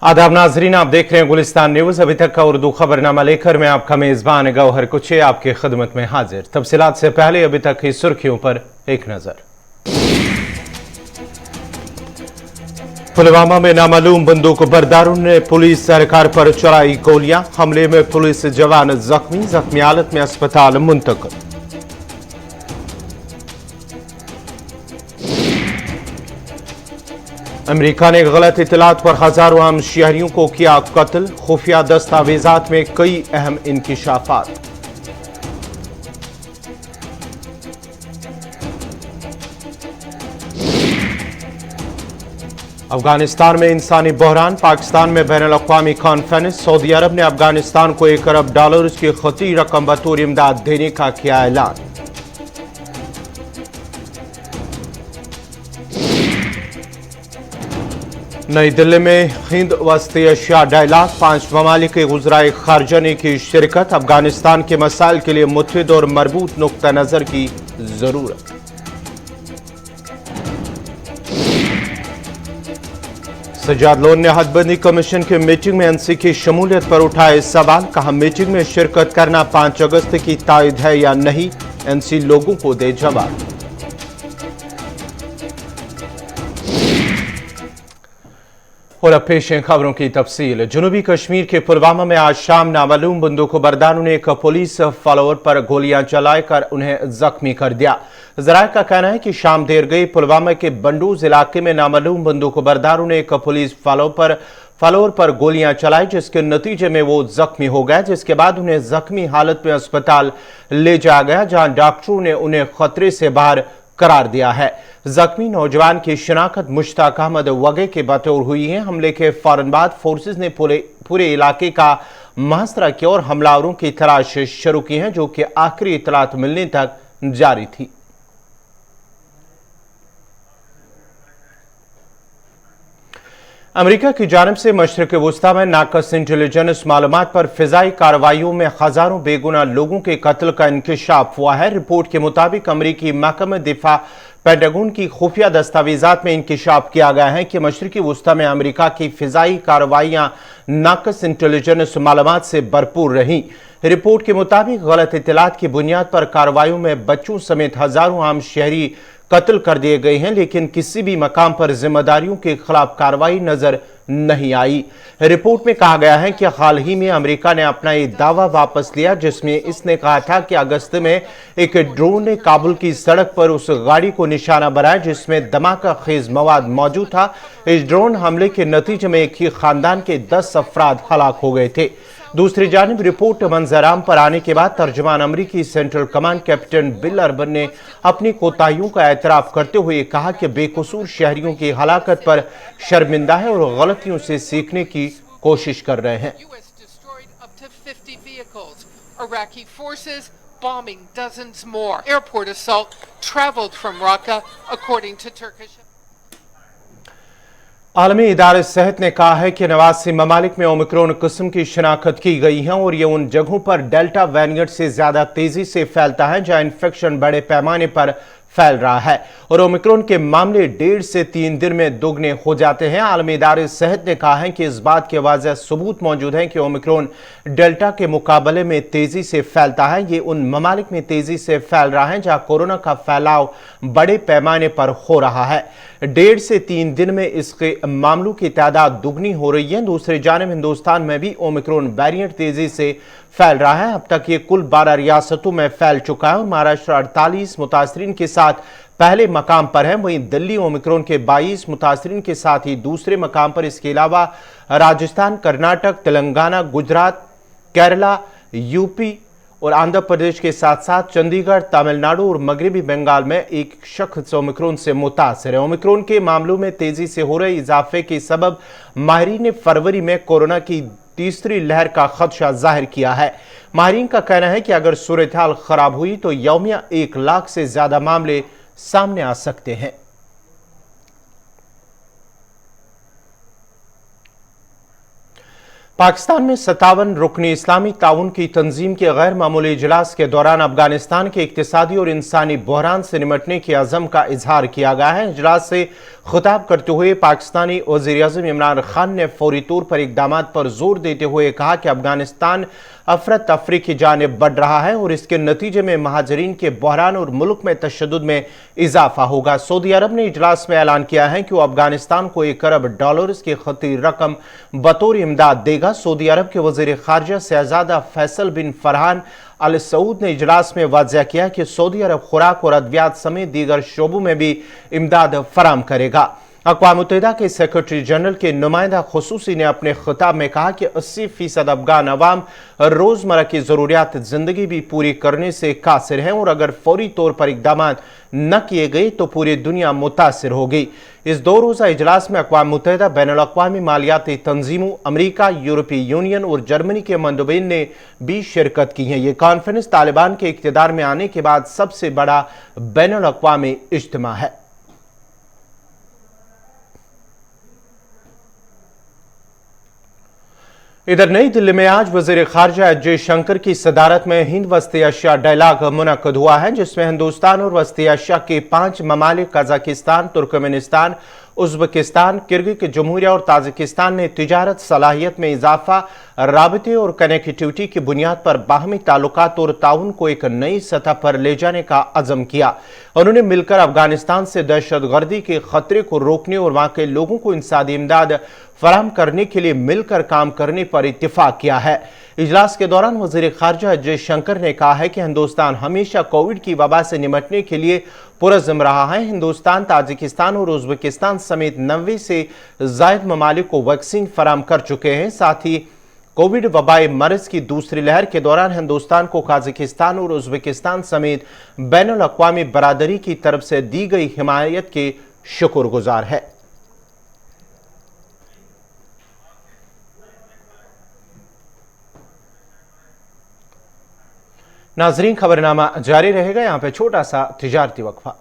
आदाब नाजरीन, आप देख रहे हैं गुलिस्तान न्यूज। अभी तक का उर्दू खबरनामा लेकर मैं आपका मेजबान गौहर कुचे आपकी खिदमत में हाजिर। तफसीलात से पहले अभी तक की सुर्खियों पर एक नजर। पुलवामा में नामालूम बंदूक बरदारों ने पुलिस सरकार पर चलाई गोलियां। हमले में पुलिस जवान जख्मी हालत में अस्पताल मुंतकिल। अमेरिका ने गलत इतलात पर हजारों आम शहरियों को किया कत्ल। खुफिया दस्तावेजात में कई अहम इंकिशाफात। अफगानिस्तान में इंसानी बहरान, पाकिस्तान में बैनुल अक़वामी कॉन्फ्रेंस। सऊदी अरब ने अफगानिस्तान को $1 अरब की खती रकम बतौर इमदाद देने का किया ऐलान। नई दिल्ली में हिंद वस्ती एशिया डायलॉग, 5 ममालिक के वज़राए ख़ारजा ने की शिरकत। अफगानिस्तान के मसाइल के लिए मुत्तहिद और मरबूत नुक्ता नज़र की जरूरत। सज्जाद लोन ने हदबंदी कमीशन की मीटिंग में एनसी की शमूलियत पर उठाए सवाल। कहा, मीटिंग में शिरकत करना 5 अगस्त की तारीख है या नहीं, एनसी लोगों को दे जवाब। और अब पेश हैं खबरों की तफसील। जनूबी कश्मीर के पुलवामा में आज शाम नामालूम बंदूक बरदारों ने एक पुलिस फॉलोअर पर गोलियां चलाकर उन्हें जख्मी कर दिया। जराये का कहना है कि शाम देर गई पुलवामा के बंडूज इलाके में नामालूम बंदूक बरदारों ने एक पुलिस फॉलोअर पर गोलियां चलाई, जिसके नतीजे में वो जख्मी हो गया, जिसके बाद उन्हें जख्मी हालत में अस्पताल ले जाया गया, जहां डॉक्टरों ने उन्हें खतरे से बाहर करार दिया है। जख्मी नौजवान की शिनाख्त मुश्ताक अहमद वगे के बतौर हुई है। हमले के फौरन बाद फोर्सेज ने पूरे इलाके का मुहसरा किया और हमलावरों की तलाश शुरू की है, जो कि आखिरी इतलात मिलने तक जारी थी। अमेरिका की जानिब से मशरिक़ वुस्ता में नाकस इंटेलिजेंस मालूमात पर फिजाई कार्रवाइयों में हजारों बेगुनाह लोगों के कत्ल का इंकशाफ हुआ है। रिपोर्ट के मुताबिक अमेरिकी महकमा दिफा पेंटागन की खुफिया दस्तावेजात में इंकशाफ किया गया है कि मशरिक़ी वुस्ता में अमेरिका की फिजाई कार्रवाइयां नाकस इंटेलिजेंस मालूमात से भरपूर रहीं। रिपोर्ट के मुताबिक गलत इतलात की बुनियाद पर कार्रवाइयों में बच्चों समेत हजारों आम शहरी कत्ल कर दिए गए हैं, लेकिन किसी भी मकाम पर जिम्मेदारियों के खिलाफ कार्रवाई नजर नहीं आई। रिपोर्ट में कहा गया है कि हाल ही में अमेरिका ने अपना ये दावा वापस लिया, जिसमें इसने कहा था कि अगस्त में एक ड्रोन ने काबुल की सड़क पर उस गाड़ी को निशाना बनाया जिसमें धमाका खेज मवाद मौजूद था। इस ड्रोन हमले के नतीजे में एक ही खानदान के 10 अफराद हलाक हो गए थे। दूसरी जानिब रिपोर्ट मंजराम पर आने के बाद तर्जुमान अमरीकी central command captain bill urban ने अपनी कोताहियों का एतराफ करते हुए कहा कि बेकसूर शहरियों की हलाकत पर शर्मिंदा है और गलतियों से सीखने की कोशिश कर रहे हैं। Iraqi forces bombing dozens more. Airport assault traveled from Raqqa, according to Turkish. आलमी इदारे सेहत ने कहा है कि 89 ममालिक में ओमिक्रॉन किस्म की शिनाख्त की गई है और ये उन जगहों पर डेल्टा वेरिएंट से ज्यादा तेजी से फैलता है जहां इन्फेक्शन बड़े पैमाने पर फैल रहा है और ओमिक्रॉन के मामले 1.5 से 3 दिन में दोगुने हो जाते हैं। आलमी इदारे सेहत ने कहा है कि इस बात के वाज़ेह सबूत मौजूद हैं कि ओमिक्रॉन डेल्टा के मुकाबले में तेजी से फैलता है। ये उन ममालिक में तेजी से फैल रहा है जहां कोरोना का फैलाव बड़े पैमाने पर हो रहा है। 1.5 से 3 दिन में इसके मामलों की तादाद दुगनी हो रही है। दूसरी जानिब हिंदुस्तान में भी ओमिक्रॉन वेरिएंट तेजी से फैल रहा है। अब तक ये कुल 12 रियासतों में फैल चुका है और महाराष्ट्र 48 मुतासरीन के साथ पहले मकाम पर है। वहीं दिल्ली ओमिक्रॉन के 22 मुतासरीन के साथ ही दूसरे मकाम पर। इसके अलावा राजस्थान, कर्नाटक, तेलंगाना, गुजरात, केरला, यूपी और आंध्र प्रदेश के साथ साथ चंडीगढ़, तमिलनाडु और मगरबी बंगाल में एक शख्स ओमिक्रॉन से मुतासर है। ओमिक्रॉन के मामलों में तेजी से हो रहे इजाफे के सबब माहिरीन ने फरवरी में कोरोना की तीसरी लहर का खदशा जाहिर किया है। माहिरीन का कहना है कि अगर सूरत हाल खराब हुई तो यौमिया 1 लाख से ज्यादा मामले सामने आ सकते हैं। पाकिस्तान में 57 रुकनी इस्लामी ताउन की तंजीम के गैर मामूली इजलास के दौरान अफगानिस्तान के इक्तिसादी और इंसानी बहरान से निमटने के अज़म का इजहार किया गया है। इजलास से खिताब करते हुए पाकिस्तानी वज़ीर-ए-आज़म इमरान खान ने फौरी तौर पर इक़दामात पर जोर देते हुए कहा कि अफगानिस्तान अफरत तफरी की जानिब बढ़ रहा है और इसके नतीजे में महाजरीन के बहरान और मुल्क में तशद्दुद में इजाफा होगा। सऊदी अरब ने इजलास में ऐलान किया है कि वो अफगानिस्तान को $1 अरब की खती रकम बतौर इमदाद देगा। सऊदी अरब के वज़ीर ख़ारिजा शहज़ादा फैसल बिन फरहान अल सऊद ने इजलास में वाज़ेह किया कि सऊदी अरब खुराक और अद्वियात समेत दीगर शोबों में भी इमदाद फराम करेगा। अक़वाम मुत्तहिदा के सेक्रेटरी जनरल के नुमाइंदा खुसूसी ने अपने खिताब में कहा कि 80% अफगान अवाम रोज़मर्रा की ज़रूरियात ज़िंदगी भी पूरी करने से कासिर हैं और अगर फौरी तौर पर इक़दामात न किए गए तो पूरी दुनिया मुतासिर होगी। इस 2 रोज़ा इजलास में अक़वाम मुत्तहिदा, बैनुल-अक़वामी मालियाती तंजीमों, अमरीका, यूरोपीय यूनियन और जर्मनी के मंदुबीन ने भी शिरकत की है। ये कॉन्फ्रेंस तालिबान के इक़्तिदार में आने के बाद सबसे बड़ा बैनुल-अक़वामी इज्तिमा है। इधर नई दिल्ली में आज वज़ीर ख़ारिजा जयशंकर की सदारत में हिंद वस्ती एशिया डायलॉग मुनक़्क़द हुआ है, जिसमें हिंदुस्तान और वस्ती एशिया के 5 ममालिक कज़ाकिस्तान, तुर्कमेनिस्तान, उज़्बेकिस्तान, किर्गिज़ जमहूरिया और ताजिकिस्तान ने तिजारत सलाहियत में इजाफा, राबते और कनेक्टिविटी की बुनियाद पर बाहमी ताल्लुकात और ताउन को एक नई सतह पर ले जाने का अज़म किया। उन्होंने मिलकर अफगानिस्तान से दहशतगर्दी के खतरे को रोकने और वहां के लोगों को इंसानी इमदाद फराहम करने के लिए मिलकर काम करने पर इत्तिफाक किया है। इजलास के दौरान वज़ीर ख़ारिजा जयशंकर ने कहा है कि हिंदुस्तान हमेशा कोविड की वबा से निमटने के लिए पुरज़्ज़म रहा है। हिंदुस्तान, ताजिकिस्तान और उज़्बेकिस्तान समेत 90 से ज़ायद ममालिक को वैक्सीन फराहम कर चुके हैं। साथ ही कोविड वबाई मर्ज की दूसरी लहर के दौरान हिंदुस्तान को काज़ाकिस्तान और उज़्बेकिस्तान समेत बैनुल-अक़वामी बरादरी की तरफ से दी गई हिमायत के शुक्रगुजार है। नाज़रीन, खबरनामा जारी रहेगा। यहाँ पे छोटा सा तिजारती वक्फा।